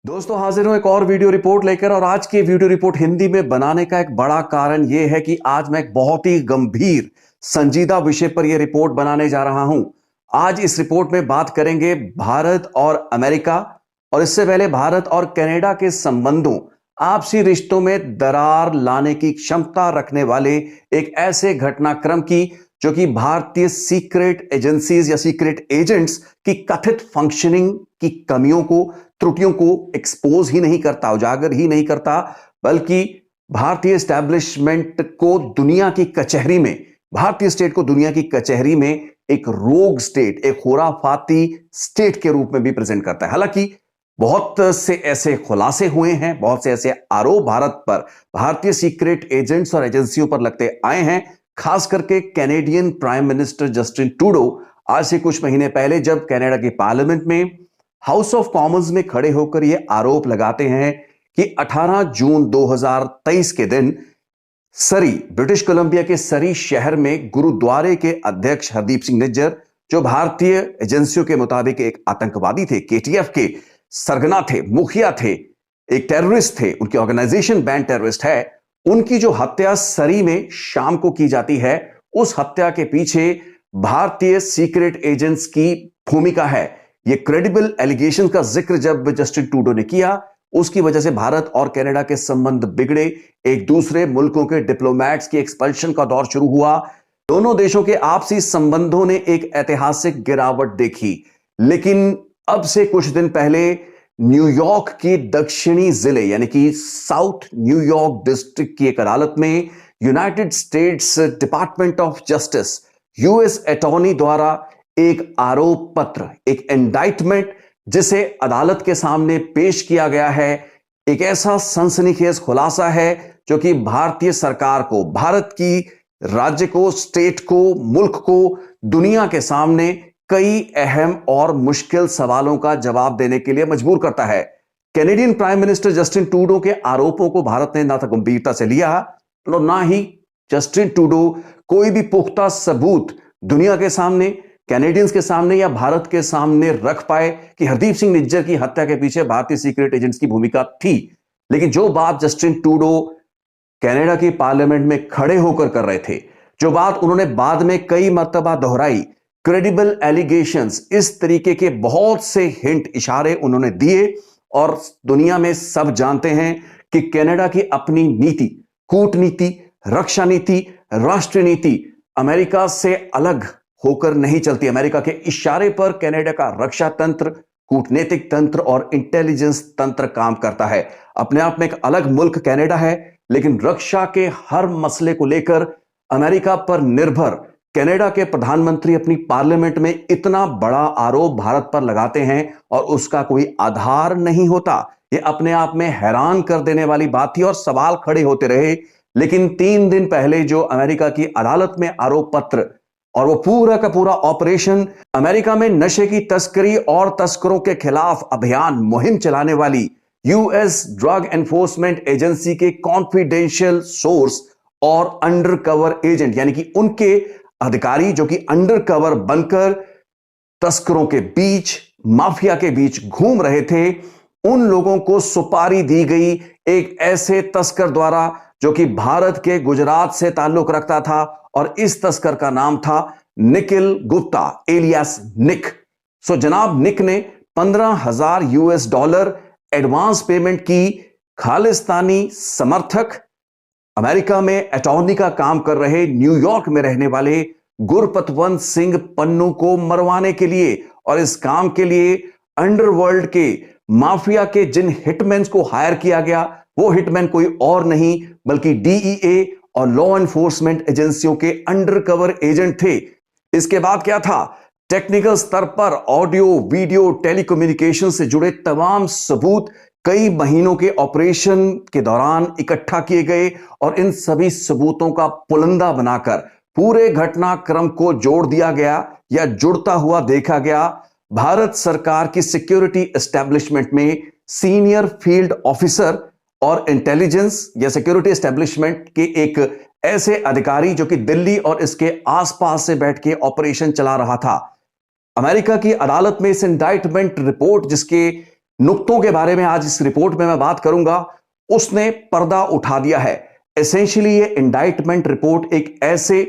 दोस्तों हाजिर हूं एक और वीडियो रिपोर्ट लेकर। और आज की वीडियो रिपोर्ट हिंदी में बनाने का एक बड़ा कारण यह है कि आज मैं एक बहुत ही गंभीर संजीदा विषय पर यह रिपोर्ट बनाने जा रहा हूं। आज इस रिपोर्ट में बात करेंगे भारत और अमेरिका, और इससे पहले भारत और कनाडा के संबंधों, आपसी रिश्तों में दरार लाने की क्षमता रखने वाले एक ऐसे घटनाक्रम की जो कि भारतीय सीक्रेट एजेंसीज या सीक्रेट एजेंट्स की कथित फंक्शनिंग की कमियों को, त्रुटियों को एक्सपोज ही नहीं करता, उजागर ही नहीं करता, बल्कि भारतीय एस्टैब्लिशमेंट को दुनिया की कचहरी में, भारतीय स्टेट को दुनिया की कचहरी में एक रोग स्टेट, एक खुराफाती स्टेट के रूप में भी प्रेजेंट करता है। हालांकि बहुत से ऐसे खुलासे हुए हैं, बहुत से ऐसे आरोप भारत पर, भारतीय सीक्रेट एजेंट्स और एजेंसियों पर लगते आए हैं। खास करके Canadian prime minister Justin Trudeau आज से कुछ महीने पहले जब कनाडा की पार्लियामेंट में हाउस ऑफ कॉमन्स में खड़े होकर यह आरोप लगाते हैं कि 18 जून 2023 के दिन सरी, ब्रिटिश कोलंबिया के सरी शहर में गुरुद्वारे के अध्यक्ष हरदीप सिंह निज्जर, जो भारतीय एजेंसियों के मुताबिक एक आतंकवादी थे, केटीएफ के सरगना थे, मुखिया थे, एक टेररिस्ट थे, उनकी ऑर्गेनाइजेशन बैंड टेररिस्ट है, उनकी जो हत्या सरी में शाम को की जाती है, उस हत्या के पीछे भारतीय सीक्रेट एजेंट्स की भूमिका है। यह क्रेडिबल एलिगेशन का जिक्र जब जस्टिन ट्रूडो ने किया, उसकी वजह से भारत और कनाडा के संबंध बिगड़े, एक दूसरे मुल्कों के डिप्लोमैट्स की एक्सपल्शन का दौर शुरू हुआ, दोनों देशों के आपसी संबंधों ने एक ऐतिहासिक गिरावट देखी। लेकिन अब से कुछ दिन पहले न्यूयॉर्क की दक्षिणी जिले यानी कि साउथ न्यूयॉर्क डिस्ट्रिक्ट की एक अदालत में United states department of justice, US attorney द्वारा एक आरोप पत्र, एक इंडाइटमेंट जिसे अदालत के सामने पेश किया गया है, एक ऐसा सनसनीखेज खुलासा है जो कि भारतीय सरकार को, भारत की राज्य को, स्टेट को, मुल्क को दुनिया के सामने कई अहम और मुश्किल सवालों का जवाब देने के लिए मजबूर करता है। Canadian prime minister Justin Trudeau के आरोपों को भारत ने ना तो गंभीरता से लिया और ना ही जस्टिन ट्रूडो कोई भी पुख्ता सबूत दुनिया के सामने, कैनेडियंस के सामने या भारत के सामने रख पाए कि हरदीप सिंह निज्जर की हत्या के पीछे भारतीय सीक्रेट एजेंट्स की भूमिका थी। लेकिन जो बात जस्टिन ट्रूडो कनाडा की पार्लियामेंट में खड़े होकर कर रहे थे, जो बात उन्होंने बाद में कई मर्तबा दोहराई, क्रेडिबल एलिगेशंस, इस तरीके के बहुत से हिंट, इशारे उन्होंने दिए। और दुनिया में सब जानते हैं कि कनाडा की अपनी नीति, कूटनीति, रक्षा नीति, राष्ट्रीय नीति अमेरिका से अलग होकर नहीं चलती। अमेरिका के इशारे पर कनाडा का रक्षा तंत्र, कूटनीतिक तंत्र और इंटेलिजेंस तंत्र काम करता है। अपने आप में एक अलग मुल्क कनाडा है, लेकिन रक्षा के हर मसले को लेकर अमेरिका पर निर्भर कनाडा के प्रधानमंत्री अपनी पार्लियामेंट में इतना बड़ा आरोप भारत पर लगाते हैं और उसका कोई आधार नहीं होता। यह अपने आप में हैरान कर देने वाली बात थी और सवाल खड़े होते रहे। लेकिन 3 दिन पहले जो अमेरिका की अदालत में आरोप पत्र और वो पूरा का पूरा ऑपरेशन, अमेरिका में नशे की तस्करी और तस्करों के खिलाफ अभियान मुहिम चलाने वाली यूएस ड्रग एनफोर्समेंट एजेंसी के कॉन्फिडेंशियल सोर्स और अंडर कवर एजेंट, यानी कि उनके अधिकारी जो कि अंडर कवर बनकर तस्करों के बीच, माफिया के बीच घूम रहे थे, उन लोगों को सुपारी दी गई एक ऐसे तस्कर द्वारा जो कि भारत के गुजरात से ताल्लुक रखता था, और इस तस्कर का नाम था निखिल गुप्ता एलियास निक। सो जनाब निक ने 15,000 यूएस डॉलर एडवांस पेमेंट की खालिस्तानी समर्थक, अमेरिका में अटॉर्नी का काम कर रहे न्यूयॉर्क में रहने वाले गुरपतवंत सिंह पन्नू को मरवाने के लिए। और इस काम के लिए अंडरवर्ल्ड के माफिया के जिन हिटमैन को हायर किया गया, वो हिटमैन कोई और नहीं बल्कि डीईए और लॉ एनफोर्समेंट एजेंसियों के अंडरकवर एजेंट थे। इसके बाद क्या था, टेक्निकल स्तर पर ऑडियो, वीडियो, टेलीकम्युनिकेशन से जुड़े तमाम सबूत कई महीनों के ऑपरेशन के दौरान इकट्ठा किए गए, और इन सभी सबूतों का पुलंदा बनाकर पूरे घटनाक्रम को जोड़ दिया गया या जुड़ता हुआ देखा गया। भारत सरकार की सिक्योरिटी एस्टेब्लिशमेंट में सीनियर फील्ड ऑफिसर और इंटेलिजेंस या सिक्योरिटी एस्टेब्लिशमेंट के एक ऐसे अधिकारी जो कि दिल्ली और इसके आसपास से बैठ के ऑपरेशन चला रहा था। अमेरिका की अदालत में इस इंडाइटमेंट रिपोर्ट, जिसके नुक्तों के बारे में आज इस रिपोर्ट में मैं बात करूंगा, उसने पर्दा उठा दिया है। एसेंशियली ये इंडाइटमेंट रिपोर्ट एक ऐसे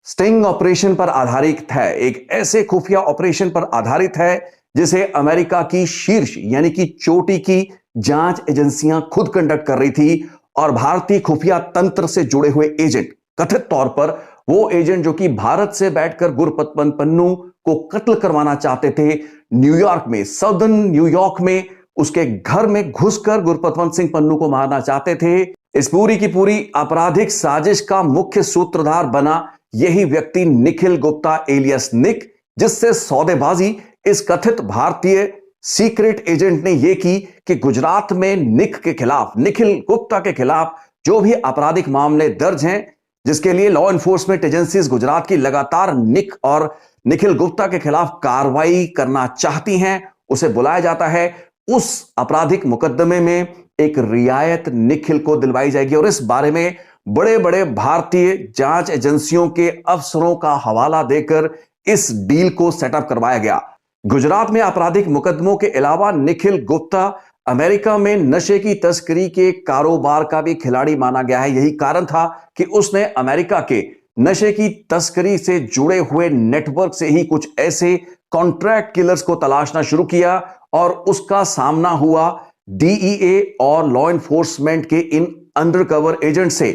स्टिंग ऑपरेशन पर आधारित है, एक ऐसे खुफिया ऑपरेशन पर आधारित है जिसे अमेरिका की शीर्ष यानी कि चोटी की जांच एजेंसियां खुद कंडक्ट कर रही थी और भारतीय खुफिया तंत्र से जुड़े हुए एजेंट, कथित तौर पर वो एजेंट जो कि भारत से बैठकर गुरपतवंत पन्नू को कत्ल करवाना चाहते थे, न्यूयॉर्क में, साउदर्न न्यूयॉर्क में उसके घर में घुसकर गुरपतवंत सिंह पन्नू को मारना चाहते थे। इस पूरी की पूरी आपराधिक साजिश का मुख्य सूत्रधार बना यही व्यक्ति निखिल गुप्ता एलियस निक, जिससे सौदेबाजी इस कथित भारतीय सीक्रेट एजेंट ने यह की कि गुजरात में निक के खिलाफ, निखिल गुप्ता के खिलाफ जो भी आपराधिक मामले दर्ज हैं, जिसके लिए लॉ एनफोर्समेंट एजेंसीज गुजरात की लगातार निक और निखिल गुप्ता के खिलाफ कार्रवाई करना चाहती हैं, उसे बुलाया जाता है। उस आपराधिक मुकदमे में एक रियायत निखिल को दिलवाई जाएगी और इस बारे में बड़े बड़े भारतीय जांच एजेंसियों के अफसरों का हवाला देकर इस डील को सेटअप करवाया गया। गुजरात में आपराधिक मुकदमों के अलावा निखिल गुप्ता अमेरिका में नशे की तस्करी के कारोबार का भी खिलाड़ी माना गया है। यही कारण था कि उसने अमेरिका के नशे की तस्करी से जुड़े हुए नेटवर्क से ही कुछ ऐसे कॉन्ट्रैक्ट किलर्स को तलाशना शुरू किया और उसका सामना हुआ डीईए और लॉ एनफोर्समेंट के इन अंडरकवर एजेंट से।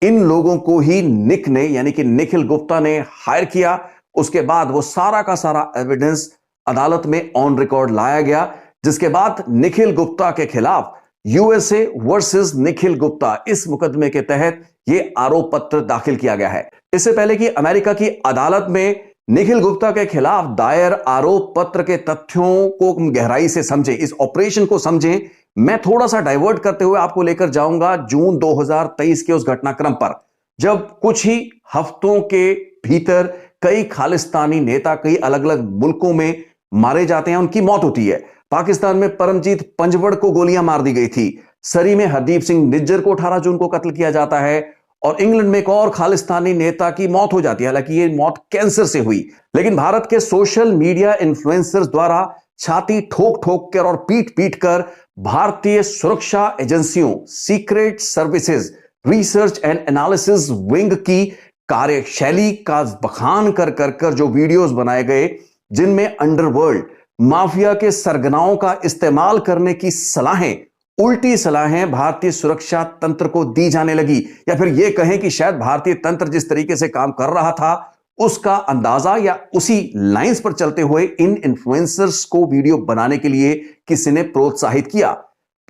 इन लोगों को ही निक ने यानी कि निखिल गुप्ता ने हायर किया। उसके बाद वो सारा का सारा एविडेंस अदालत में ऑन रिकॉर्ड लाया गया, जिसके बाद निखिल गुप्ता के खिलाफ यूएसए वर्सेस निखिल गुप्ता इस मुकदमे के तहत यह आरोप पत्र दाखिल किया गया है। इससे पहले कि अमेरिका की अदालत में निखिल गुप्ता के खिलाफ दायर आरोप पत्र के तथ्यों को गहराई से समझें, इस ऑपरेशन को समझें, मैं थोड़ा सा डाइवर्ट करते हुए आपको लेकर जाऊंगा जून 2023 के उस घटनाक्रम पर, जब कुछ ही हफ्तों के भीतर कई खालिस्तानी नेता कई अलग अलग मुल्कों में मारे जाते हैं, उनकी मौत होती है। पाकिस्तान में परमजीत पंजवड़ को गोलियां मार दी गई थी, सरी में हरदीप सिंह निज्जर को 18 जून को कत्ल किया जाता है और इंग्लैंड में एक और खालिस्तानी नेता की मौत हो जाती है। हालांकि ये मौत कैंसर से हुई, लेकिन भारत के सोशल मीडिया इन्फ्लुएंसर्स द्वारा छाती ठोक ठोक कर और पीट पीट कर भारतीय सुरक्षा एजेंसियों, secret services research and analysis wing की कार्यशैली का बखान कर कर कर जो वीडियोस बनाए गए, जिनमें अंडरवर्ल्ड माफिया के सरगनाओं का इस्तेमाल करने की सलाहें, उल्टी सलाहें भारतीय सुरक्षा तंत्र को दी जाने लगी, या फिर यह कहें कि शायद भारतीय तंत्र जिस तरीके से काम कर रहा था उसका अंदाजा या उसी लाइंस पर चलते हुए इन इन्फ्लुएंसर्स को वीडियो बनाने के लिए किसी ने प्रोत्साहित किया।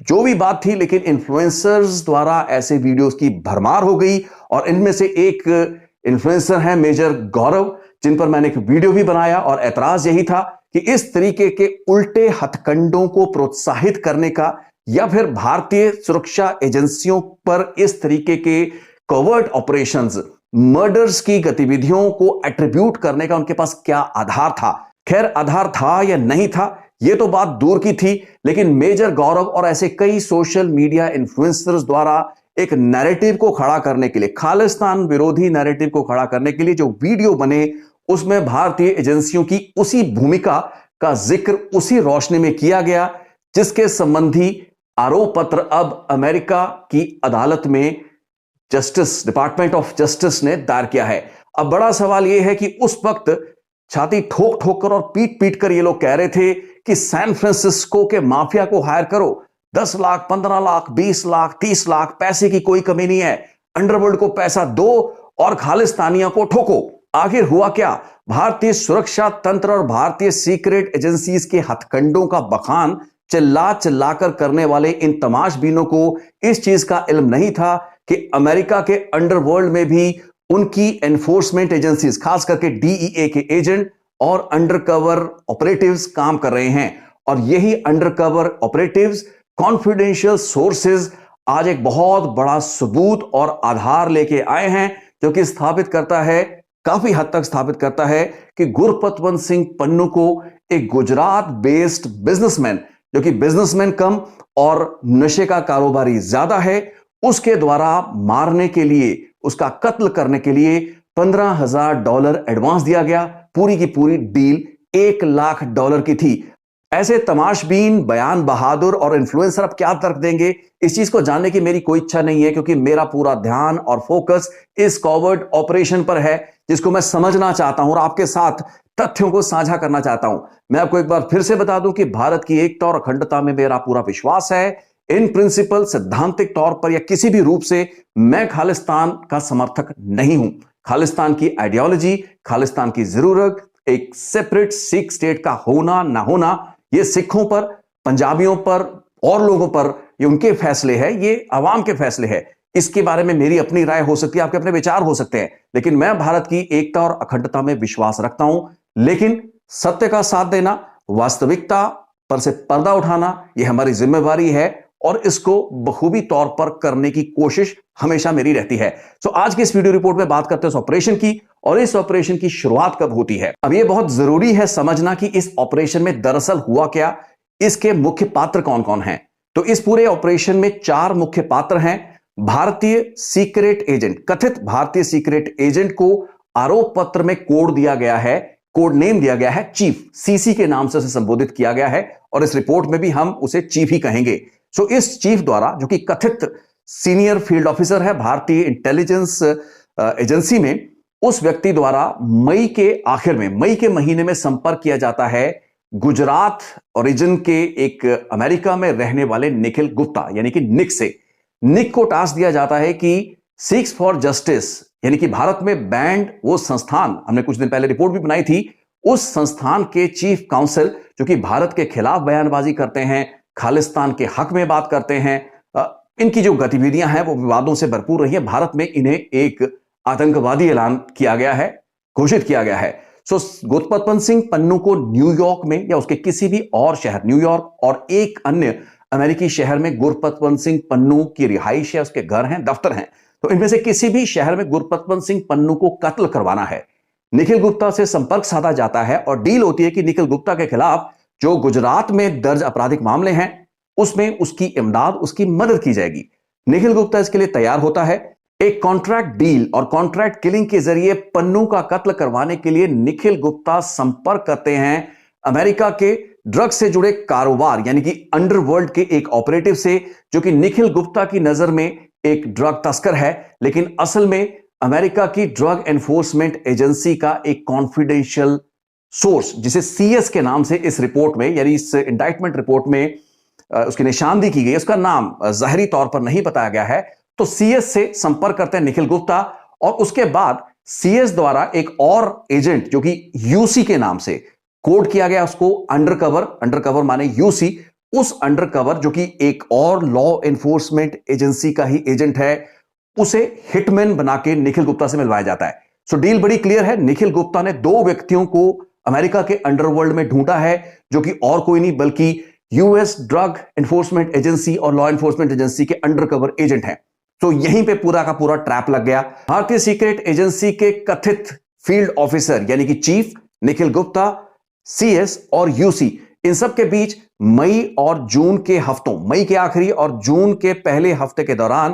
जो भी बात थी, लेकिन इन्फ्लुएंसर्स द्वारा ऐसे वीडियोस की भरमार हो गई और इनमें से एक इन्फ्लुएंसर है मेजर गौरव, जिन पर मैंने एक वीडियो भी बनाया और ऐतराज यही था कि इस तरीके के उल्टे हथकंडों को प्रोत्साहित करने का या फिर भारतीय सुरक्षा एजेंसियों पर इस तरीके के कवर्ट ऑपरेशंस, मर्डर्स की गतिविधियों को एट्रीब्यूट करने का उनके पास क्या आधार था। खैर, आधार था या नहीं था यह तो बात दूर की थी, लेकिन मेजर गौरव और ऐसे कई सोशल मीडिया इन्फ्लुएंसर्स द्वारा एक नैरेटिव को खड़ा करने के लिए, खालिस्तान विरोधी नैरेटिव को खड़ा करने के लिए जो वीडियो बने, उसमें भारतीय एजेंसियों की उसी भूमिका का जिक्र उसी रोशनी में किया गया जिसके संबंधी आरोप पत्र अब अमेरिका की अदालत में जस्टिस, डिपार्टमेंट ऑफ जस्टिस ने दायर किया है। अब बड़ा सवाल यह है कि उस वक्त छाती ठोक ठोक कर और पीट पीट कर ये लोग कह रहे थे कि सैन फ्रांसिस्को के माफिया को हायर करो, 10 लाख, 15 लाख, 20 लाख, 30 लाख, पैसे की कोई कमी नहीं है, अंडरवर्ल्ड को पैसा दो और खालिस्तानियों को ठोको। आखिर हुआ क्या? भारतीय सुरक्षा तंत्र और भारतीय सीक्रेट एजेंसीज के हथकंडों का बखान चिल्ला चिल्लाकर करने वाले इन तमाशबीनों को इस चीज का इल्म नहीं था कि अमेरिका के अंडरवर्ल्ड में भी उनकी एनफोर्समेंट एजेंसीज, खास करके डीईए के एजेंट और अंडरकवर ऑपरेटिव्स काम कर रहे हैं। और यही अंडरकवर ऑपरेटिव्स, कॉन्फिडेंशियल सोर्सेज आज एक बहुत बड़ा सबूत और आधार लेके आए हैं जो कि स्थापित करता है, काफी हद तक स्थापित करता है कि गुरपतवंत सिंह पन्नू को एक गुजरात बेस्ड बिजनेसमैन, जो कि बिजनेसमैन कम और नशे का कारोबारी ज्यादा है, उसके द्वारा मारने के लिए, उसका कत्ल करने के लिए $15,000 एडवांस दिया गया। पूरी की पूरी डील $1 लाख की थी। ऐसे तमाशबीन, बयान बहादुर और इन्फ्लुएंसर अब क्या तर्क देंगे, इस चीज को जानने की मेरी कोई इच्छा नहीं है, क्योंकि मेरा पूरा ध्यान और फोकस इस कॉवर्ड ऑपरेशन पर है, जिसको मैं समझना चाहता हूं और आपके साथ तथ्यों को साझा करना चाहता हूं। मैं आपको एक बार फिर से बता दूं कि भारत की एकता और अखंडता में मेरा पूरा विश्वास है। इन प्रिंसिपल, सैद्धांतिक तौर पर या किसी भी रूप से मैं खालिस्तान का समर्थक नहीं हूं। खालिस्तान की आइडियोलॉजी, खालिस्तान की जरूरत, एक सेपरेट सिख स्टेट का होना ना होना, ये सिखों पर, पंजाबियों पर और लोगों पर, ये उनके फैसले हैं, ये आवाम के फैसले हैं। इसके बारे में मेरी अपनी राय हो सकती है, आपके अपने विचार हो सकते हैं, लेकिन मैं भारत की एकता और अखंडता में विश्वास रखता हूं। लेकिन सत्य का साथ देना, वास्तविकता पर से पर्दा उठाना, यह हमारी जिम्मेवारी है और इसको बखूबी तौर पर करने की कोशिश हमेशा मेरी रहती है। तो आज की इस वीडियो रिपोर्ट में बात करते हैं इस ऑपरेशन की, और इस ऑपरेशन की शुरुआत कब होती है। अब यह बहुत जरूरी है समझना कि इस ऑपरेशन में दरअसल हुआ क्या, इसके मुख्य पात्र कौन कौन हैं। तो इस पूरे ऑपरेशन में 4 मुख्य पात्र हैं। भारतीय सीक्रेट एजेंट, कथित भारतीय सीक्रेट एजेंट को आरोप पत्र में कोड दिया गया है, कोड नेम दिया गया है चीफ, सीसी के नाम से उसे संबोधित किया गया है, और इस रिपोर्ट में भी हम उसे चीफ ही कहेंगे। सो इस चीफ द्वारा, जो कि कथित सीनियर फील्ड ऑफिसर है भारतीय इंटेलिजेंस एजेंसी में, उस व्यक्ति द्वारा मई के आखिर में, मई के महीने में संपर्क किया जाता है गुजरात ओरिजिन के एक अमेरिका में रहने वाले निखिल गुप्ता यानी कि निक से। निक को टास्क दिया जाता है कि सिक्स फॉर जस्टिस यानी कि भारत में बैंड वो संस्थान, हमने कुछ दिन पहले रिपोर्ट भी बनाई थी, उस संस्थान के चीफ काउंसिल जो कि भारत के खिलाफ बयानबाजी करते हैं, खालिस्तान के हक में बात करते हैं, इनकी जो गतिविधियां हैं वो विवादों से भरपूर रही है। भारत में इन्हें एक आतंकवादी ऐलान किया गया है, घोषित किया गया है। सो गुरपतवंत सिंह पन्नू को न्यूयॉर्क में या उसके किसी भी और शहर, न्यूयॉर्क और एक अन्य अमेरिकी शहर में गुरपतवंत सिंह पन्नू की रिहाइश है, उसके घर हैं, दफ्तर हैं, तो इनमें से किसी भी शहर में गुरपतवंत सिंह पन्नू को कत्ल करवाना है। निखिल गुप्ता से संपर्क साधा जाता है और डील होती है कि निखिल गुप्ता के खिलाफ जो गुजरात में दर्ज आपराधिक मामले हैं उसमें उसकी इमदाद, उसकी मदद की जाएगी। निखिल गुप्ता इसके लिए तैयार होता है। एक कॉन्ट्रैक्ट डील और कॉन्ट्रैक्ट किलिंग के जरिए पन्नू का कत्ल करवाने के लिए निखिल गुप्ता संपर्क करते हैं अमेरिका के ड्रग्स से जुड़े कारोबार यानी कि अंडरवर्ल्ड के एक ऑपरेटिव से, जो कि निखिल गुप्ता की नजर में एक ड्रग तस्कर है, लेकिन असल में अमेरिका की ड्रग एनफोर्समेंट एजेंसी का एक कॉन्फिडेंशियल सोर्स, जिसे सीएस के नाम से इस रिपोर्ट में यानी इस इंडाइटमेंट रिपोर्ट में उसकी निशानदेही की गई, उसका नाम जाहिरी तौर पर नहीं बताया गया है। तो सीएस से संपर्क करते हैं निखिल गुप्ता, और उसके बाद सीएस द्वारा एक और एजेंट जो कि यूसी के नाम से कोड किया गया, उसको अंडरकवर, अंडरकवर माने यूसी, उस अंडरकवर जो कि एक और लॉ एनफोर्समेंट एजेंसी का ही एजेंट है, उसे हिटमैन बना के निखिल गुप्ता से मिलवाया जाता है। सो डील बड़ी क्लियर है। निखिल गुप्ता ने 2 व्यक्तियों को अमेरिका के अंडरवर्ल्ड में ढूंढा है, जो कि और कोई नहीं बल्कि यूएस ड्रग एनफोर्समेंट एजेंसी और लॉ एनफोर्समेंट एजेंसी के अंडरकवर एजेंट हैं। तो यहीं पे पूरा का पूरा ट्रैप लग गया। भारतीय सीक्रेट एजेंसी के कथित फील्ड ऑफिसर यानी कि चीफ निखिल गुप्ता, सीएस और यूसी, इन सब के बीच मई और जून के हफ्तों, मई के आखिरी और जून के पहले हफ्ते के दौरान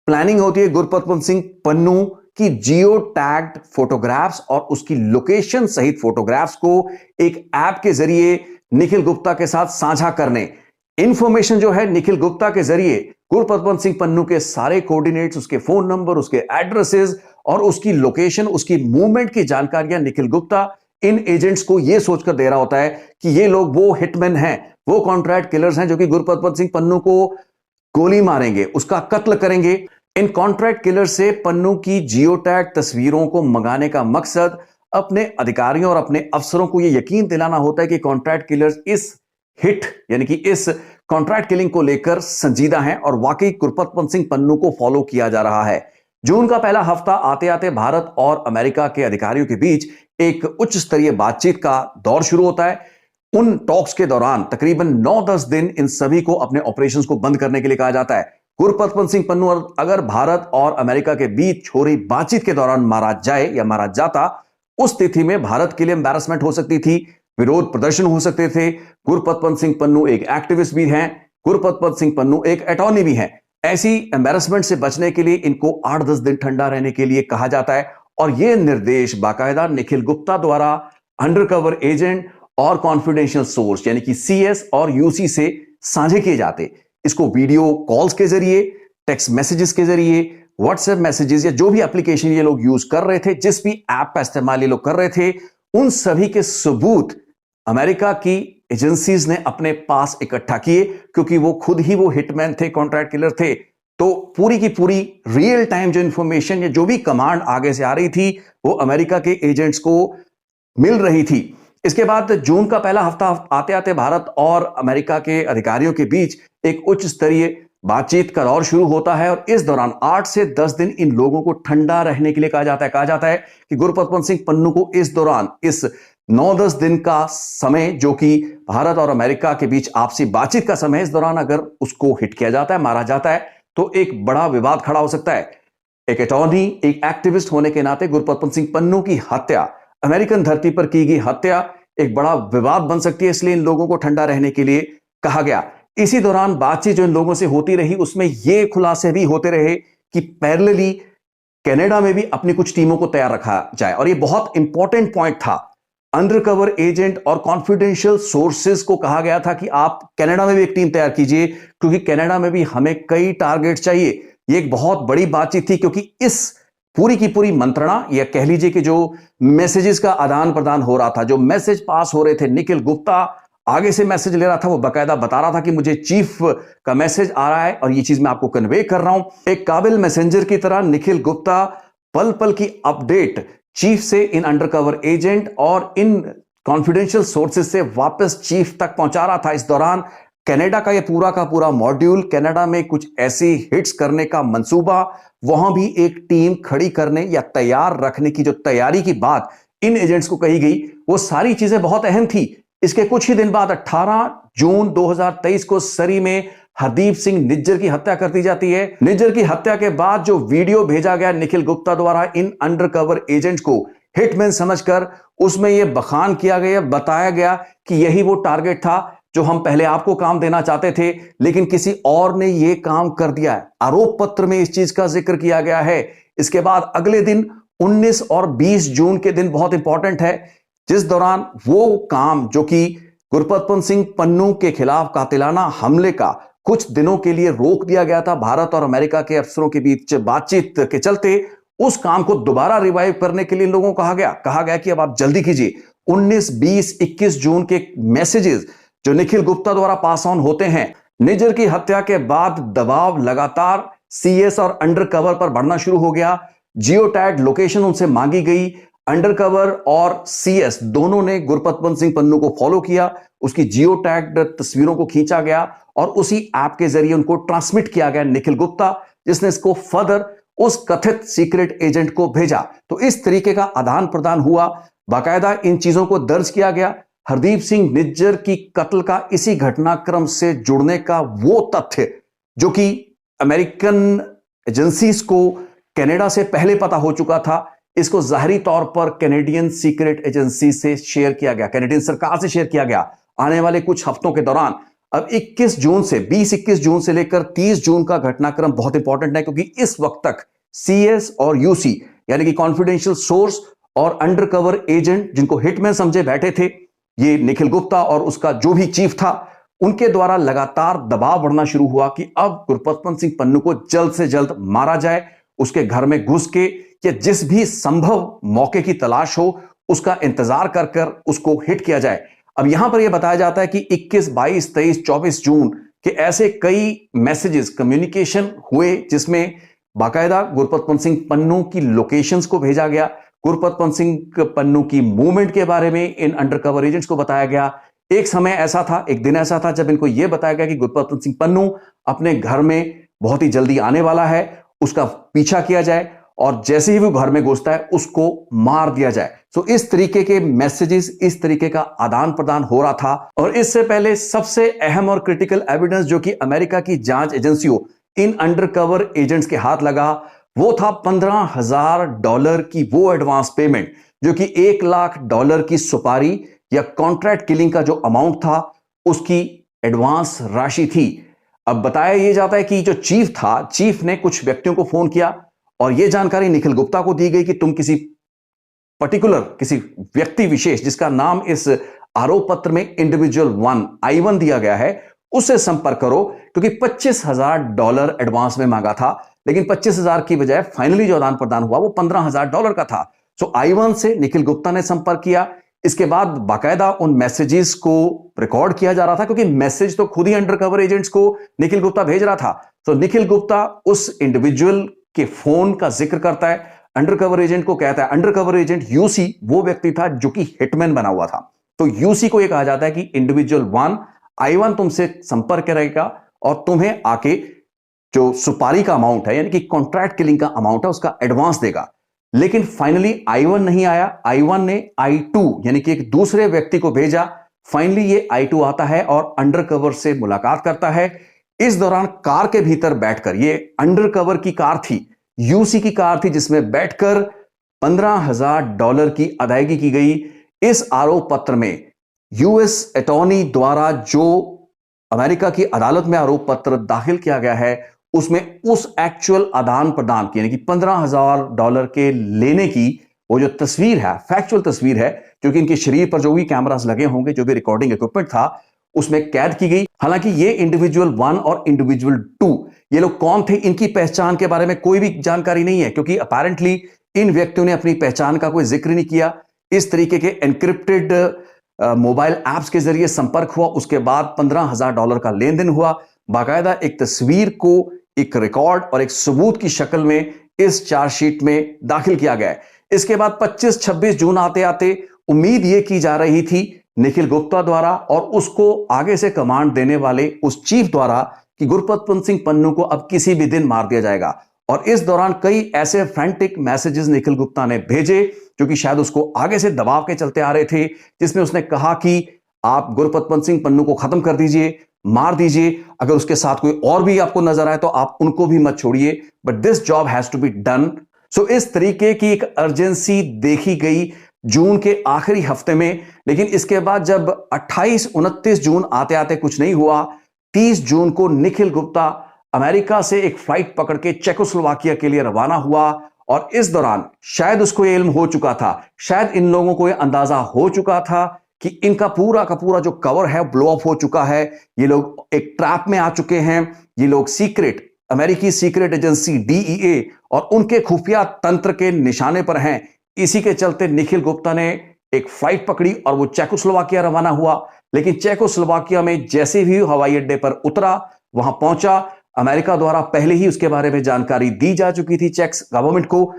प्लानिंग होती है गुरपतवंत सिंह पन्नू की जियो टैग्ड फोटोग्राफ्स और उसकी लोकेशन सहित फोटोग्राफ्स को एक ऐप के जरिए निखिल गुप्ता के साथ साझा करने। इंफॉर्मेशन जो है निखिल गुप्ता के जरिए गुरपतवंत सिंह पन्नू के सारे कोऑर्डिनेट्स, उसके फोन नंबर, उसके एड्रेसेस और उसकी लोकेशन, उसकी मूवमेंट की जानकारियां निखिल गुप्ता इन एजेंट्स को यह सोचकर दे रहा होता है कि ये लोग वो हिटमैन हैं, वो कॉन्ट्रैक्ट किलर्स हैं जो कि गुरपतवंत सिंह पन्नू को गोली मारेंगे, उसका कत्ल करेंगे। इन कॉन्ट्रैक्ट किलर से पन्नू की जियो टैग तस्वीरों को मंगाने का मकसद अपने अधिकारियों और अपने अफसरों को यह यकीन दिलाना होता है कि कॉन्ट्रैक्ट किलर्स इस हिट यानी कि इस कॉन्ट्रैक्ट किलिंग को लेकर संजीदा हैं और वाकई गुरपतवंत सिंह पन्नू को फॉलो किया जा रहा है। जून का पहला हफ्ता आते आते भारत और अमेरिका के अधिकारियों के बीच एक उच्च स्तरीय बातचीत का दौर शुरू होता है। उन टॉक्स के दौरान तकरीबन 9-10 दिन इन सभी को अपने ऑपरेशंस को बंद करने के लिए कहा जाता है। गुरपतवंत सिंह पन्नू अगर भारत और अमेरिका के बीच हो रही बातचीत के दौरान मारा जाए या मारा जाता, उस स्थिति में भारत के लिए एम्बैरसमेंट हो सकती थी, विरोध प्रदर्शन हो सकते थे। गुरपतवंत सिंह पन्नू एक एक्टिविस्ट भी हैं, गुरपतवंत सिंह पन्नू एक अटॉर्नी भी हैं। ऐसी एम्बैरसमेंट से बचने के लिए इनको 8-10 दिन ठंडा रहने के लिए कहा जाता है, और यह निर्देश बाकायदा निखिल गुप्ता द्वारा अंडरकवर एजेंट और कॉन्फिडेंशियल सोर्स यानी कि सीएस और यूसी से साझे किए जाते। इसको वीडियो कॉल्स के जरिए, टेक्स्ट मैसेजेस के जरिए, व्हाट्सएप मैसेजेस या जो भी एप्लीकेशन ये लोग यूज कर रहे थे, जिस भी ऐप का इस्तेमाल ये लोग कर रहे थे, उन सभी के सबूत अमेरिका की एजेंसीज ने अपने पास इकट्ठा किए, क्योंकि वो खुद ही वो हिटमैन थे, कॉन्ट्रैक्ट किलर थे। तो पूरी की पूरी रियल टाइम जो इंफॉर्मेशन या जो भी कमांड आगे से आ रही थी वो अमेरिका के एजेंट्स को मिल रही थी। इसके बाद जून का पहला हफ्ता आते आते भारत और अमेरिका के अधिकारियों के बीच एक उच्च स्तरीय बातचीत का दौर शुरू होता है और इस दौरान 8 से 10 दिन इन लोगों को ठंडा रहने के लिए कहा जाता है कि गुरपतवंत सिंह पन्नू को इस दौरान, इस 9-10 दिन का समय जो कि भारत और अमेरिका के बीच आपसी बातचीत का समय है, इस दौरान अगर उसको हिट किया जाता है, मारा जाता है, तो एक बड़ा विवाद खड़ा हो सकता है। एक अटॉर्नी, एक एक्टिविस्ट होने के नाते गुरपतवंत सिंह पन्नू की हत्या, अमेरिकन धरती पर की गई हत्या, एक बड़ा विवाद बन सकती है। इसलिए इन लोगों को ठंडा रहने के लिए कहा गया। इसी दौरान बातचीत जो इन लोगों से होती रही, उसमें यह खुलासे भी होते रहे कि पैरेलली कनाडा में भी अपनी कुछ टीमों को तैयार रखा जाए। और यह बहुत इंपॉर्टेंट पॉइंट था। अंडरकवर एजेंट और कॉन्फिडेंशियल सोर्सेज को कहा गया था कि आप कनाडा में भी एक टीम तैयार कीजिए, क्योंकि कनाडा में भी हमें कई टारगेट चाहिए। यह एक बहुत बड़ी बातचीत थी, क्योंकि इस पूरी की पूरी मंत्रणा या कह लीजिए कि जो मैसेजेस का आदान प्रदान हो रहा था, जो मैसेज पास हो रहे थे, निखिल गुप्ता आगे से मैसेज ले रहा था, वो बकायदा बता रहा था कि मुझे चीफ का मैसेज आ रहा है और ये चीज मैं आपको कन्वे कर रहा हूं। एक काबिल मैसेंजर की तरह निखिल गुप्ता पल पल की अपडेट चीफ से इन अंडरकवर एजेंट और इन कॉन्फिडेंशियल सोर्सेज से वापस चीफ तक पहुंचा रहा था। इस दौरान कनाडा का पूरा मॉड्यूल, कनाडा में कुछ ऐसी हिट्स करने का मंसूबा, वहां भी एक टीम खड़ी करने या तैयार रखने की जो तैयारी की बात इन एजेंट्स को कही गई, वो सारी चीजें बहुत अहम थी। इसके कुछ ही दिन बाद 18 जून 2023 को सरी में हरदीप सिंह निज्जर की हत्या कर दी जाती है। निज्जर की हत्या के बाद जो वीडियो भेजा गया निखिल गुप्ता द्वारा इन अंडरकवर एजेंट्स को हिटमैन समझकर, उसमें यह बखान किया गया, बताया गया कि यही वो टारगेट था जो हम पहले आपको काम देना चाहते थे, लेकिन किसी और ने यह काम कर दिया है। आरोप पत्र में इस चीज का जिक्र किया गया है। इसके बाद अगले दिन 19 और 20 जून के दिन बहुत इंपॉर्टेंट है, जिस दौरान वो काम जो कि गुरपतवंत सिंह पन्नू के खिलाफ कातिलाना हमले का कुछ दिनों के लिए रोक दिया गया था भारत और अमेरिका के अफसरों के बीच बातचीत के चलते, उस काम को दोबारा रिवाइव करने के लिए लोगों को कहा गया कि अब आप जल्दी कीजिए। 19, 20, 21 जून के मैसेजेस जो निखिल गुप्ता द्वारा पास ऑन होते हैं, निज्जर की हत्या के बाद दबाव लगातार सीएस और अंडरकवर पर बढ़ना शुरू हो गया। जियो टैग लोकेशन उनसे मांगी गई। अंडरकवर और सीएस दोनों ने गुरपतवंत सिंह पन्नू को फॉलो किया, उसकी जियो टैग तस्वीरों को खींचा गया और उसी ऐप के जरिए उनको ट्रांसमिट किया गया निखिल गुप्ता, जिसने इसको फर्दर उस कथित सीक्रेट एजेंट को भेजा। तो इस तरीके का आदान प्रदान हुआ, बाकायदा इन चीजों को दर्ज किया गया। हरदीप सिंह निज्जर की कत्ल का इसी घटनाक्रम से जुड़ने का वो तथ्य जो कि अमेरिकन एजेंसीज को कनाडा से पहले पता हो चुका था, इसको जाहिरी तौर पर कैनेडियन सीक्रेट एजेंसी से शेयर किया गया, कैनेडियन सरकार से शेयर किया गया। आने वाले कुछ हफ्तों के दौरान अब 21 जून से 20-21 जून से लेकर 30 जून का घटनाक्रम बहुत इंपॉर्टेंट है, क्योंकि इस वक्त तक सीएस और यूसी यानी कि कॉन्फिडेंशियल सोर्स और अंडरकवर एजेंट जिनको हिटमैन समझे बैठे थे, ये निखिल गुप्ता और उसका जो भी चीफ था, उनके द्वारा लगातार दबाव बढ़ना शुरू हुआ कि अब गुरपतवंत सिंह पन्नू को जल्द से जल्द मारा जाए, उसके घर में घुस के या जिस भी संभव मौके की तलाश हो उसका इंतजार कर कर उसको हिट किया जाए। अब यहां पर यह बताया जाता है कि 21, 22, 23, 24 जून के ऐसे कई मैसेजेस, कम्युनिकेशन हुए जिसमें बाकायदा गुरपतवंत सिंह पन्नू की लोकेशंस को भेजा गया, गुरपतवंत सिंह पन्नू की मूवमेंट के बारे में इन अंडरकवर एजेंट्स को बताया गया। एक समय ऐसा था, एक दिन ऐसा था जब इनको यह बताया गया कि गुरपतवंत सिंह पन्नू अपने घर में बहुत ही जल्दी आने वाला है, उसका पीछा किया जाए और जैसे ही वो घर में घुसता है उसको मार दिया जाए। तो इस तरीके के मैसेजेस, इस तरीके का आदान प्रदान हो रहा था। और इससे पहले सबसे अहम और क्रिटिकल एविडेंस जो कि अमेरिका की जांच एजेंसियों इन अंडरकवर एजेंट्स के हाथ लगा, वो था $15,000 की वो एडवांस पेमेंट जो कि $1 लाख की सुपारी या कॉन्ट्रैक्ट किलिंग का जो अमाउंट था उसकी एडवांस राशि थी। अब बताया यह जाता है कि जो चीफ था, चीफ ने कुछ व्यक्तियों को फोन किया और यह जानकारी निखिल गुप्ता को दी गई कि तुम किसी पर्टिकुलर, किसी व्यक्ति विशेष जिसका नाम इस आरोप पत्र में इंडिविजुअल 1 I1 दिया गया है, उससे संपर्क करो, क्योंकि $25,000 एडवांस में मांगा था, लेकिन 25,000 की बजाय फाइनली जो आदान प्रदान हुआ वो $15,000 का था। सो I1 से निखिल गुप्ता ने संपर्क किया। इसके बाद बाकायदा उन मैसेजेस को रिकॉर्ड किया जा रहा था, क्योंकि मैसेज तो खुद ही अंडरकवर एजेंट्स को निखिल गुप्ता भेज रहा था। तो निखिल गुप्ता उस इंडिविजुअल के फोन का जिक्र करता है, अंडरकवर एजेंट को कहता है। अंडरकवर एजेंट यूसी वो व्यक्ति था जो कि हिटमैन बना हुआ था। तो यूसी को यह कहा जाता है कि इंडिविजुअल 1 I1 तुमसे संपर्क करेगा और तुम्हें आके जो सुपारी का अमाउंट है, यानी कि कॉन्ट्रैक्ट किलिंग का अमाउंट है, उसका एडवांस देगा। लेकिन फाइनली I1 नहीं आया। I1 ने I2 यानी कि एक दूसरे व्यक्ति को भेजा। फाइनली ये I2 आता है और अंडरकवर से मुलाकात करता है। इस दौरान कार के भीतर बैठकर, ये अंडरकवर की कार थी, यूसी की कार थी, जिसमें बैठकर $15,000 की अदायगी की गई। इस आरोप पत्र में यूएस अटॉर्नी द्वारा जो अमेरिका की अदालत में आरोप पत्र दाखिल किया गया है, उसमें उस एक्चुअल आदान प्रदान की, यानी कि $15,000 के लेने की वो जो तस्वीर है, फैक्चुअल तस्वीर है, जो कि इनके शरीर पर जो भी कैमरास लगे होंगे, जो भी रिकॉर्डिंग इक्विपमेंट था, उसमें कैद की गई। हालांकि ये इंडिविजुअल 1 और इंडिविजुअल 2 ये लोग कौन थे, इनकी पहचान के बारे में कोई भी जानकारी नहीं है, क्योंकि अपेरेंटली इन व्यक्तियों ने अपनी पहचान का कोई जिक्र नहीं किया। इस तरीके के एनक्रिप्टेड मोबाइल ऐप्स के जरिए संपर्क हुआ, उसके बाद $15,000 का लेन देन हुआ। बाकायदा एक तस्वीर को एक रिकॉर्ड और एक सबूत की शक्ल में इस चार्जशीट में दाखिल किया गया है। इसके बाद 25-26 जून आते आते उम्मीद यह की जा रही थी निखिल गुप्ता द्वारा और उसको आगे से कमांड देने वाले उस चीफ द्वारा कि गुरपतवंत सिंह पन्नू को अब किसी भी दिन मार दिया जाएगा। और इस दौरान कई ऐसे फ्रैंटिक मैसेजेस निखिल गुप्ता ने भेजे जो कि शायद उसको आगे से दबाव के चलते आ रहे थे, जिसमें उसने कहा कि आप गुरपतवंत सिंह पन्नू को खत्म कर दीजिए, मार दीजिए, अगर उसके साथ कोई और भी आपको नजर आए तो आप उनको भी मत छोड़िए, but this job has to be done. So इस तरीके की एक अर्जेंसी देखी गई जून के आखिरी हफ्ते में। लेकिन इसके बाद जब 28-29 जून आते आते कुछ नहीं हुआ, 30 जून को निखिल गुप्ता अमेरिका से एक फ्लाइट पकड़ के चेकोस्लोवाकिया के लिए रवाना हुआ। और इस दौरान शायद उसको यह इल्म हो चुका था, शायद इन लोगों को यह अंदाजा हो चुका था कि इनका पूरा का पूरा जो कवर है ब्लो अप हो चुका है, ये लोग एक ट्रैप में आ चुके हैं। ये लोग सीक्रेट, अमेरिकी सीक्रेट एजेंसी DEA और उनके खुफिया तंत्र के निशाने पर हैं। इसी के चलते निखिल गुप्ता ने एक फ्लाइट पकड़ी और वो चेकोस्लोवाकिया रवाना हुआ। लेकिन चेकोस्लोवाकिया में जैसे भी हवाई अड्डे पर उतरा, वहां पहुंचा, अमेरिका द्वारा पहले ही उसके बारे में जानकारी दी जा चुकी थी चेक गवर्नमेंट को।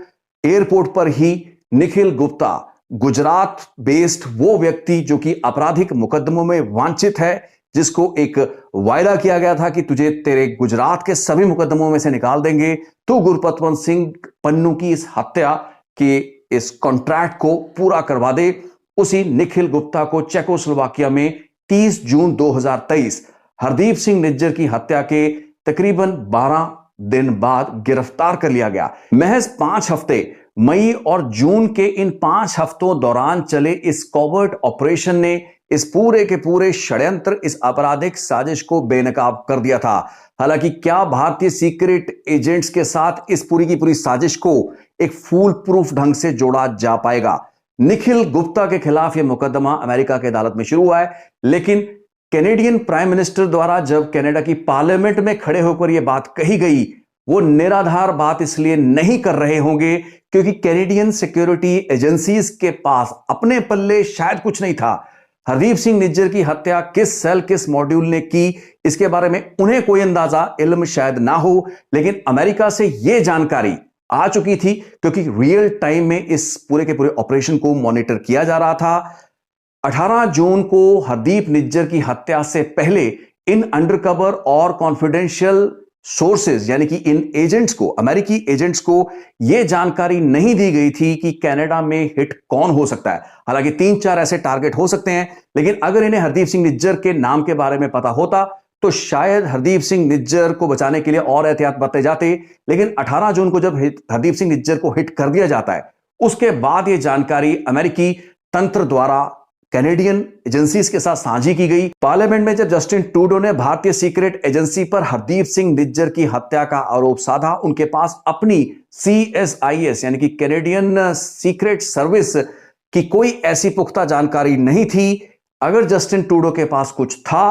एयरपोर्ट पर ही निखिल गुप्ता, गुजरात बेस्ड वो व्यक्ति जो कि आपराधिक मुकदमों में वांछित है, जिसको एक वायदा किया गया था कि तुझे तेरे गुजरात के सभी मुकदमों में से निकाल देंगे, तो गुरपतवंत सिंह पन्नू की इस हत्या के इस कॉन्ट्रैक्ट को पूरा करवा दे। उसी निखिल गुप्ता को चेकोस्लोवाकिया में 30 जून 2023 हरदीप सिंह निज्जर की हत्या के तकरीबन 12 दिन बाद गिरफ्तार कर लिया गया। महज 5 हफ्ते, मई और जून के इन 5 हफ्तों दौरान चले इस कॉवर्ट ऑपरेशन ने इस पूरे के पूरे षड्यंत्र, इस आपराधिक साजिश को बेनकाब कर दिया था। हालांकि क्या भारतीय सीक्रेट एजेंट्स के साथ इस पूरी की पूरी साजिश को एक फूल प्रूफ ढंग से जोड़ा जा पाएगा? निखिल गुप्ता के खिलाफ यह मुकदमा अमेरिका की अदालत में शुरू हुआ है, लेकिन कैनेडियन प्राइम मिनिस्टर द्वारा जब कनाडा की पार्लियामेंट में खड़े होकर यह बात कही गई, वो निराधार बात इसलिए नहीं कर रहे होंगे क्योंकि कैनेडियन सिक्योरिटी एजेंसीज के पास अपने पल्ले शायद कुछ नहीं था। हरदीप सिंह निज्जर की हत्या किस सेल, किस मॉड्यूल ने की, इसके बारे में उन्हें कोई अंदाजा, इल्म शायद ना हो, लेकिन अमेरिका से यह जानकारी आ चुकी थी क्योंकि रियल टाइम में इस पूरे के पूरे ऑपरेशन को मॉनिटर किया जा रहा था। 18 जून को हरदीप निज्जर की हत्या से पहले इन अंडरकवर और कॉन्फिडेंशियल सोर्सेज, यानी कि इन एजेंट्स को, अमेरिकी एजेंट्स को यह जानकारी नहीं दी गई थी कि कनाडा में हिट कौन हो सकता है। हालांकि 3-4 ऐसे टारगेट हो सकते हैं, लेकिन अगर इन्हें हरदीप सिंह निज्जर के नाम के बारे में पता होता तो शायद हरदीप सिंह निज्जर को बचाने के लिए और एहतियात बरते जाते। लेकिन 18 जून को जब हरदीप सिंह निज्जर को हिट कर दिया जाता है, उसके बाद यह जानकारी अमेरिकी तंत्र द्वारा कैनेडियन एजेंसीज के साथ साझी की गई। पार्लियामेंट में जब जस्टिन ट्रूडो ने भारतीय सीक्रेट एजेंसी पर हरदीप सिंह निज्जर की हत्या का आरोप साधा, उनके पास अपनी CSIS यानी कि कैनेडियन सीक्रेट सर्विस की कोई ऐसी पुख्ता जानकारी नहीं थी। अगर जस्टिन ट्रूडो के पास कुछ था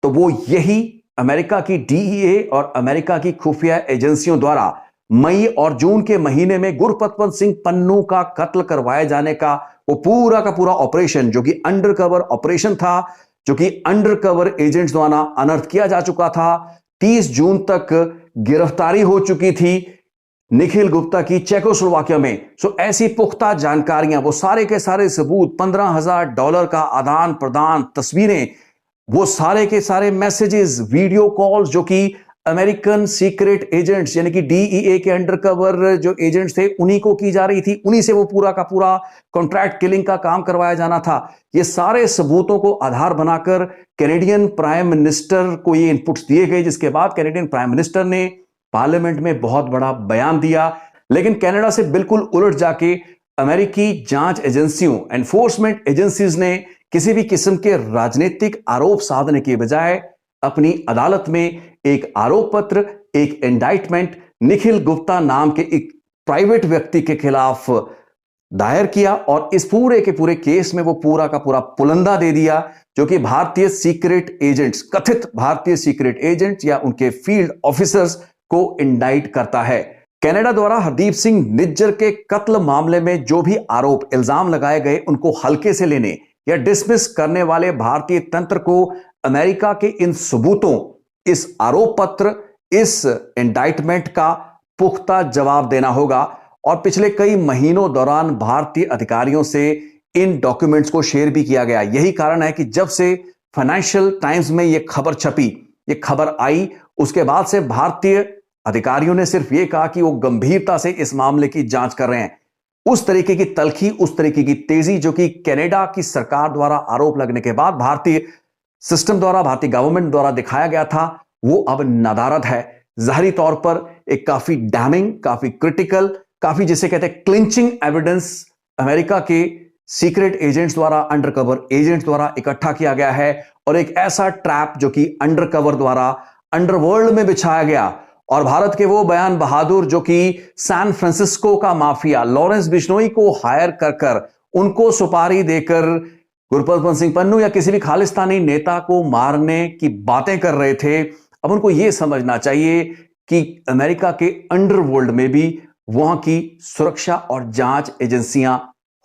तो वो यही अमेरिका की डीईए और अमेरिका की खुफिया एजेंसियों द्वारा मई और जून के महीने में गुरपतवंत सिंह पन्नू का कत्ल करवाए जाने का वो पूरा का पूरा ऑपरेशन, जो कि अंडरकवर ऑपरेशन था, जो कि अंडरकवर एजेंट्स द्वारा अनर्थ किया जा चुका था। 30 जून तक गिरफ्तारी हो चुकी थी निखिल गुप्ता की चेकोस्लोवाकिया में। सो ऐसी पुख्ता जानकारियां, वो सारे के सारे सबूत, $15,000 का आदान प्रदान, तस्वीरें, वो सारे के सारे मैसेजेस, वीडियो कॉल्स जो कि अमेरिकन सीक्रेट एजेंट्स यानी कि डीईए के अंडरकवर जो एजेंट्स थे उन्हीं को की जा रही थी, उन्हीं से वो पूरा का पूरा कॉन्ट्रैक्ट किलिंग का काम करवाया जाना था। ये सारे सबूतों को आधार बनाकर कैनेडियन प्राइम मिनिस्टर को ये इनपुट्स दिए गए, जिसके बाद कैनेडियन प्राइम मिनिस्टर ने पार्लियामेंट में बहुत बड़ा बयान दिया। लेकिन कनाडा से बिल्कुल उलट जाके अमेरिकी जांच एजेंसियों, एनफोर्समेंट एजेंसीज ने किसी भी किस्म के राजनीतिक आरोप साधने के बजाय अपनी अदालत में एक आरोप पत्र, एक इंडाइटमेंट निखिल गुप्ता नाम के एक प्राइवेट व्यक्ति के खिलाफ दायर किया और इस पूरे के पूरे केस में वो पूरा का पूरा पुलंदा दे दिया, जो कि भारतीय सीक्रेट एजेंट्स, कथित भारतीय सीक्रेट एजेंट्स या उनके फील्ड ऑफिसर्स को इंडाइट करता है। कनाडा द्वारा हरदीप सिंह निज्जर के कत्ल मामले में जो भी आरोप इल्जाम लगाए गए उनको हल्के से लेने या डिसमिस करने वाले भारतीय तंत्र को अमेरिका के इन सबूतों, इस आरोप पत्र, इस इंडाइटमेंट का पुख्ता जवाब देना होगा। और पिछले कई महीनों दौरान भारतीय अधिकारियों से इन डॉक्यूमेंट्स को शेयर भी किया गया। यही कारण है कि जब से फाइनेंशियल टाइम्स में यह खबर छपी, यह खबर आई, उसके बाद से भारतीय अधिकारियों ने सिर्फ यह कहा कि वो गंभीरता से इस मामले की जांच कर रहे हैं। उस तरीके की तलखी, उस तरीके की तेजी जो कि कनाडा की सरकार द्वारा आरोप लगने के बाद भारतीय सिस्टम द्वारा, भारतीय गवर्नमेंट द्वारा दिखाया गया था, वो अब नदारद है। जाहिरी तौर पर एक काफी डैमिंग, काफी क्रिटिकल, काफी जिसे कहते हैं क्लिंचिंग एविडेंस अमेरिका के सीक्रेट एजेंट्स द्वारा, अंडरकवर एजेंट्स द्वारा इकट्ठा किया गया है और एक ऐसा ट्रैप जो कि अंडरकवर द्वारा अंडरवर्ल्ड में बिछाया गया। और भारत के वो बयान बहादुर जो कि सैन फ्रांसिस्को का माफिया लॉरेंस बिश्नोई को हायर कर कर, उनको सुपारी देकर गुरपतवंत सिंह पन्नू या किसी भी खालिस्तानी नेता को मारने की बातें कर रहे थे, अब उनको यह समझना चाहिए कि अमेरिका के अंडरवर्ल्ड में भी वहां की सुरक्षा और जांच एजेंसियां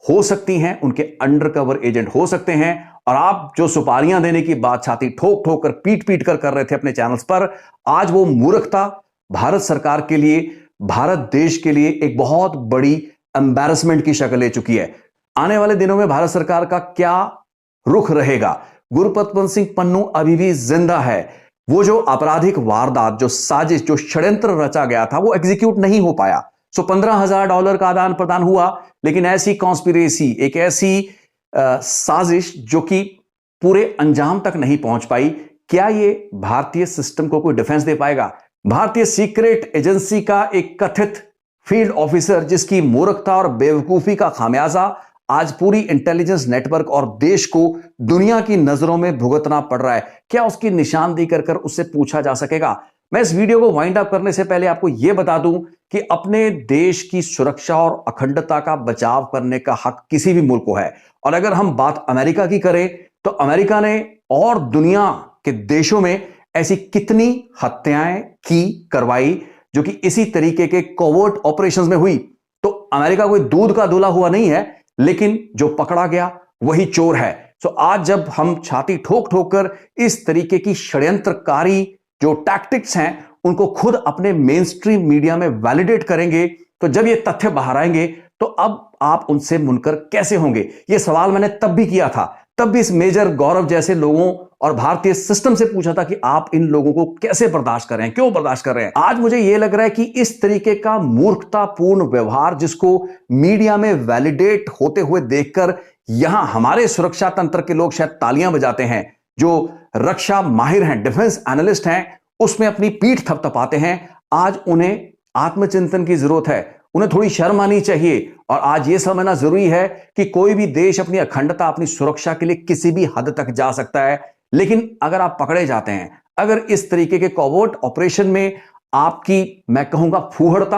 हो सकती हैं, उनके अंडरकवर एजेंट हो सकते हैं। और आप जो सुपारियां देने की बात छाती ठोक ठोक कर, पीट पीट कर रहे थे अपने चैनल्स पर, आज वो मूर्खता भारत सरकार के लिए, भारत देश के लिए एक बहुत बड़ी एम्बैरेसमेंट की शक्ल ले चुकी है। आने वाले दिनों में भारत सरकार का क्या रुख रहेगा? गुरपतवंत सिंह पन्नू अभी भी जिंदा है। वो जो आपराधिक वारदात, जो साजिश, जो षड्यंत्र रचा गया था, वो एग्जीक्यूट नहीं हो पाया। सो $15,000 का आदान प्रदान हुआ, लेकिन ऐसी कॉन्स्पिरेसी, एक ऐसी साजिश जो कि पूरे अंजाम तक नहीं पहुंच पाई, क्या ये भारतीय सिस्टम को कोई डिफेंस दे पाएगा? भारतीय सीक्रेट एजेंसी का एक कथित फील्ड ऑफिसर जिसकी मूर्खता और बेवकूफी का खामियाजा आज पूरी इंटेलिजेंस नेटवर्क और देश को दुनिया की नजरों में भुगतना पड़ रहा है, क्या उसकी निशानदेही कर उससे पूछा जा सकेगा? मैं इस वीडियो को वाइंड अप करने से पहले आपको यह बता दूं कि अपने देश की सुरक्षा और अखंडता का बचाव करने का हक किसी भी मुल्क को है। और अगर हम बात अमेरिका की करें तो अमेरिका ने और दुनिया के देशों में ऐसी कितनी हत्याएं की, करवाई, जो कि इसी तरीके के कोवर्ट ऑपरेशंस में हुई। तो अमेरिका कोई दूध का धुला हुआ नहीं है, लेकिन जो पकड़ा गया वही चोर है। सो आज जब हम छाती ठोक ठोक कर इस तरीके की षड्यंत्रकारी जो टैक्टिक्स हैं उनको खुद अपने मेन स्ट्रीम मीडिया में वैलिडेट करेंगे, तो जब ये तथ्य बाहर आएंगे तो अब आप उनसे मुनकर कैसे होंगे? ये सवाल मैंने तब भी किया था, तब भी इस मेजर गौरव जैसे लोगों और भारतीय सिस्टम से पूछा था कि आप इन लोगों को कैसे बर्दाश्त कर रहे हैं, क्यों बर्दाश्त कर रहे हैं? आज मुझे यह लग रहा है कि इस तरीके का मूर्खतापूर्ण व्यवहार, जिसको मीडिया में वैलिडेट होते हुए देखकर यहां हमारे सुरक्षा तंत्र के लोग शायद तालियां बजाते हैं, जो रक्षा माहिर हैं, डिफेंस एनालिस्ट हैं, उसमें अपनी पीठ थपथपाते हैं, आज उन्हें आत्मचिंतन की जरूरत है। उन्हें थोड़ी शर्म आनी चाहिए और आज यह समझना जरूरी है कि कोई भी देश अपनी अखंडता, अपनी सुरक्षा के लिए किसी भी हद तक जा सकता है, लेकिन अगर आप पकड़े जाते हैं, अगर इस तरीके के कोवर्ट ऑपरेशन में आपकी, मैं कहूंगा, फूहड़ता,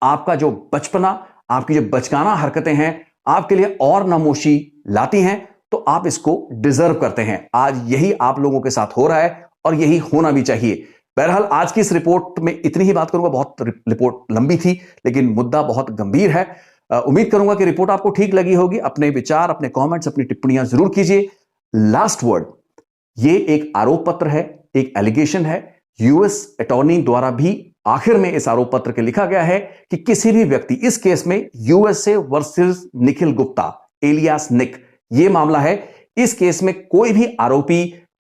आपका जो बचपना, आपकी जो बचकाना हरकतें हैं आपके लिए और नामोशी लाती हैं, तो आप इसको डिजर्व करते हैं। आज यही आप लोगों के साथ हो रहा है और यही होना भी चाहिए। बहरहाल आज की इस रिपोर्ट में इतनी ही बात करूंगा। बहुत रिपोर्ट लंबी थी लेकिन मुद्दा बहुत गंभीर है। उम्मीद करूंगा कि रिपोर्ट आपको ठीक लगी होगी। अपने विचार, अपने कमेंट्स, अपनी टिप्पणियां जरूर कीजिए। लास्ट वर्ड, ये एक आरोप पत्र है, एक एलिगेशन है। यूएस अटॉर्नी द्वारा भी आखिर में इस आरोप पत्र के लिखा गया है कि किसी भी व्यक्ति, इस केस में USA versus Nikhil Gupta alias Nick, यह मामला है। इस केस में कोई भी आरोपी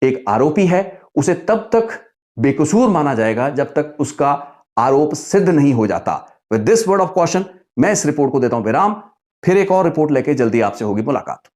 एक आरोपी है, उसे तब तक बेकसूर माना जाएगा जब तक उसका आरोप सिद्ध नहीं हो जाता। With this word of caution मैं इस रिपोर्ट को देता हूं विराम। फिर एक और रिपोर्ट लेके जल्दी आपसे होगी मुलाकात।